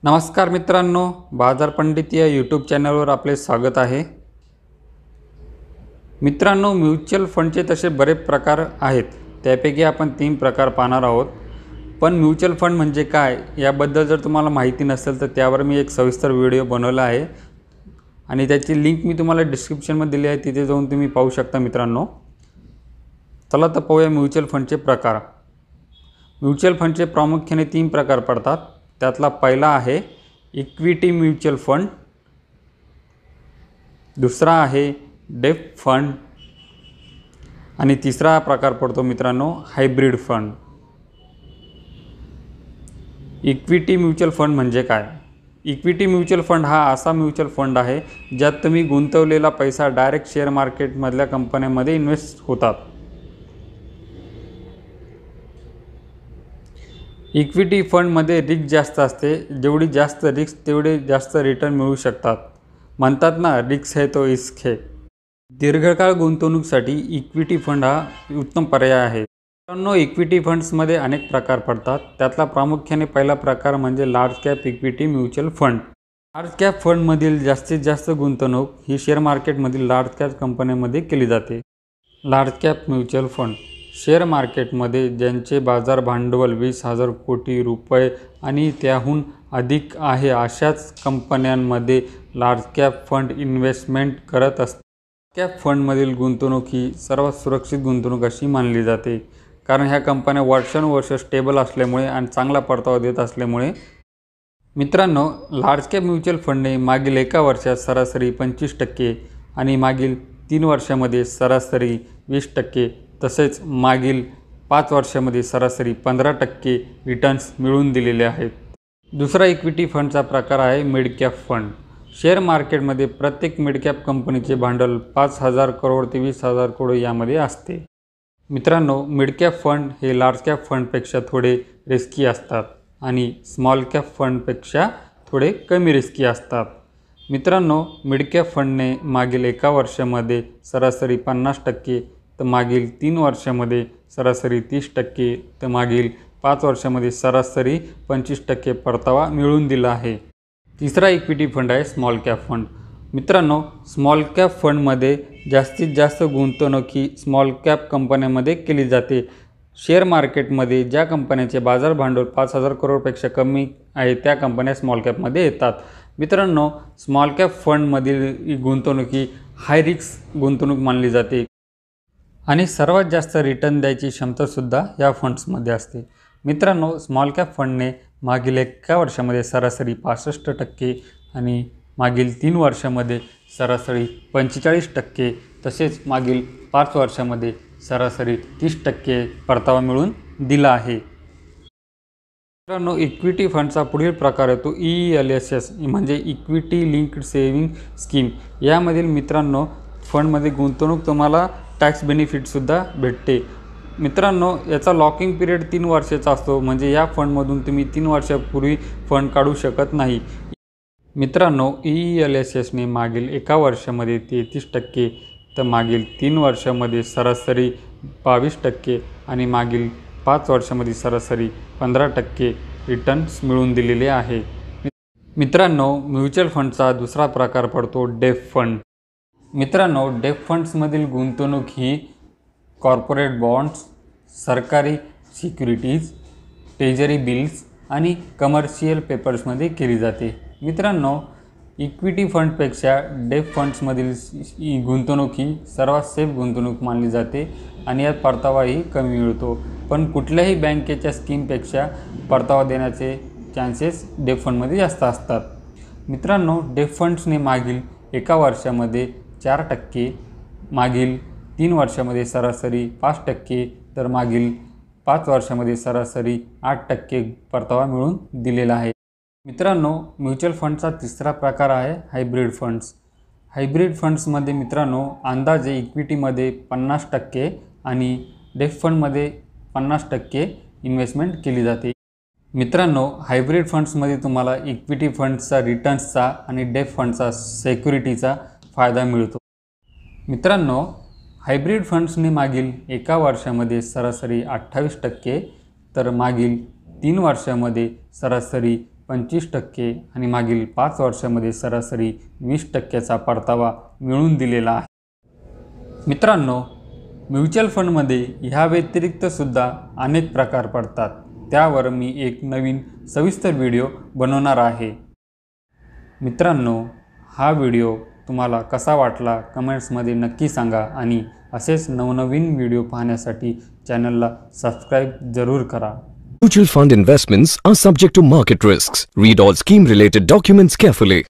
नमस्कार मित्रांनो, बाजार पंडित या यूट्यूब चॅनलवर आपले स्वागत आहे। मित्रांनो, म्युच्युअल फंडचे तसे बरेच प्रकार आहेत, त्यापैकी आपण 3 प्रकार पाहणार आहोत। पण म्युच्युअल फंड म्हणजे काय याबद्दल जर तुम्हाला माहिती नसेल तर त्यावर मी एक सविस्तर व्हिडिओ बनवला आहे आणि त्याची लिंक मी तुम्हाला डिस्क्रिप्शनमध्ये दिली आहे, तिथे जाऊन तुम्ही पाहू शकता मित्रांनो। चला तर पाहूया म्युच्युअल फंडचे प्रकार। म्युच्युअल फंडचे प्रामुख्याने 3 प्रकार पडतात। त्यातला पहिला आहे इक्विटी म्युच्युअल फंड, दुसरा आहे डेट फंड आणि तिसरा प्रकार पडतो मित्रांनो hybrid fund. Equity mutual fund म्हणजे काय? इक्विटी म्युच्युअल फंड हा असा म्युच्युअल फंड आहे ज्यात तुम्ही गुंतवलेला पैसा डायरेक्ट शेअर मार्केटमधल्या कंपन्यांमध्ये इन्व्हेस्ट होतात। इक्विटी फंडमध्ये रिस्क जास्त असते, जेवढी जास्त रिस्क तेवढे जास्त रिटर्न मिळू शकतात। म्हणतात ना, रिस्क है तो इश्क है। दीर्घकाळ गुंतवणुकीसाठी इक्विटी फंड हा उत्तम पर्याय आहे। मित्रांनो, इक्विटी फंड्समध्ये अनेक प्रकार पडतात। त्यातला प्रामुख्याने पहिला प्रकार म्हणजे large cap equity mutual fund. Large cap फंडमधील जास्तीत जास्त गुंतवणूक ही शेअर मार्केटमधील लार्ज कॅप कंपन्यांमध्ये केली जाते। Large cap mutual fund share मार्केटमध्ये ज्यांचे बाजार भांडवल 20,000 कोटी रुपये आणि त्याहून अधिक आहे अशाच कंपन्यांमध्ये लार्ज कॅप फंड इन्व्हेस्टमेंट करत असतात। कॅप फंडमधील गुंतवणूक ही सर्वात सुरक्षित गुंतवणूक अशी मानली जाते, कारण ह्या कंपन्या वर्षानुवर्ष स्टेबल असल्यामुळे आणि चांगला परतावा देत असल्यामुळे। मित्रांनो, लार्ज कॅप म्युच्युअल फंडने मागील एका वर्षात सरासरी 25% आणि मागील 3 वर्षामध्ये सरासरी 20%, तसेच मागील 5 वर्षामध्ये सरासरी 15% रिटर्न्स मिळवून दिलेले आहेत। दुसरा इक्विटी फंडचा प्रकार आहे मिड कॅप फंड। शेअर मार्केटमध्ये प्रत्येक मिड कॅप कंपनीचे भांडवल 5,000 करोड ते 20,000 करोड यामध्ये असते। मित्रांनो, मिड कॅप फंड हे लार्ज कॅप फंडपेक्षा थोडे रिस्की असतात आणि स्मॉल कॅप फंडपेक्षा थोडे कमी रिस्की असतात। मित्रांनो, मिड कॅप फंडने मागील एका वर्षामध्ये सरासरी 50%, तर मागील 3 वर्षामध्ये सरासरी 30%, तर मागील 5 वर्षामध्ये सरासरी 25% परतावा मिळवून दिला आहे। तिसरा इक्विटी फंड आहे स्मॉल कॅप फंड। मित्रांनो, स्मॉल कॅप फंडमध्ये जास्तीत जास्त गुंतवणूक ही स्मॉल कॅप कंपन्यांमध्ये केली जाते। शेअर मार्केटमध्ये ज्या कंपन्यांचे बाजार भांडवल 5,000 करोडपेक्षा कमी आहे त्या कंपन्या स्मॉल कॅपमध्ये येतात। मित्रांनो, स्मॉल कॅप फंडमधील गुंतवणूक ही हाय रिस्क गुंतवणूक मानली जाते आणि सर्वात जास्त रिटर्न द्यायची क्षमतासुद्धा या फंड्समध्ये असते। मित्रांनो, स्मॉल कॅप फंडने मागील एका वर्षामध्ये सरासरी 65% आणि मागील 3 वर्षामध्ये सरासरी 45%, तसेच मागील 5 वर्षामध्ये सरासरी 30% परतावा मिळवून दिला आहे। मित्रांनो, इक्विटी फंडचा पुढील प्रकार येतो ELSS म्हणजे इक्विटी लिंक्ड सेव्हिंग स्कीम। यामधील मित्रांनो फंडमध्ये गुंतवणूक तुम्हाला टॅक्स बेनिफिटसुद्धा भेटते। मित्रांनो, याचा लॉकिंग पिरियड 3 वर्षाचा असतो, म्हणजे या फंडमधून तुम्ही 3 वर्षापूर्वी फंड काढू शकत नाही। मित्रांनो, ELSSने मागील एका वर्षामध्ये 33%, तर मागील 3 वर्षामध्ये सरासरी 22% आणि मागील 5 वर्षामध्ये सरासरी 15% रिटर्न्स मिळवून दिलेले आहे। मित्रांनो, म्युच्युअल फंडचा दुसरा प्रकार पडतो डेट फंड। मित्रांनो, डेट फंड्समधील गुंतवणूक ही कॉर्पोरेट बॉन्ड्स, सरकारी सिक्युरिटीज, ट्रेजरी बिल्स आणि कमर्शियल पेपर्समध्ये केली जाते। मित्रांनो, इक्विटी फंडपेक्षा डेट फंड्समधील गुंतवणूक ही सर्वात सेफ गुंतवणूक मानली जाते आणि यात परतावाही कमी मिळतो, पण कुठल्याही बँकेच्या स्कीमपेक्षा परतावा देण्याचे चान्सेस डेट फंडमध्ये जास्त असतात। मित्रांनो, डेट फंड्सने मागील एका वर्षामध्ये 4%, मागील 3 वर्षामध्ये सरासरी 5%, तर मागील 5 वर्षामध्ये सरासरी 8% परतावा मिळवून दिलेला आहे। मित्रांनो, म्युच्युअल फंडचा तिसरा प्रकार आहे हायब्रिड फंड्स। हायब्रिड फंड्समध्ये मित्रांनो अंदाजे इक्विटीमध्ये 50% आणि डेट फंडमध्ये 50% इन्व्हेस्टमेंट केली जाते। मित्रांनो, हायब्रिड फंड्समध्ये तुम्हाला इक्विटी फंड्सचा रिटर्न्सचा आणि डेट फंडचा सिक्युरिटीचा फायदा मिळतो। मित्रांनो, हायब्रिड फंड्सने मागील एका वर्षामध्ये सरासरी 28%, तर मागील 3 वर्षामध्ये सरासरी 25% आणि मागील 5 वर्षामध्ये सरासरी 20% परतावा मिळवून दिलेला आहे। मित्रांनो, म्युच्युअल फंडमध्ये ह्या व्यतिरिक्त सुद्धा अनेक प्रकार पडतात, त्यावर मी एक नवीन सविस्तर व्हिडिओ बनवणार आहे। मित्रांनो, हा व्हिडिओ तुम्हाला कसा वाटला कमेंट्समध्ये नक्की सांगा आणि असेच नवनवीन व्हिडिओ पाहण्यासाठी चॅनलला सबस्क्राईब जरूर करा। Mutual fund investments are subject to market risks. Read all scheme related documents carefully.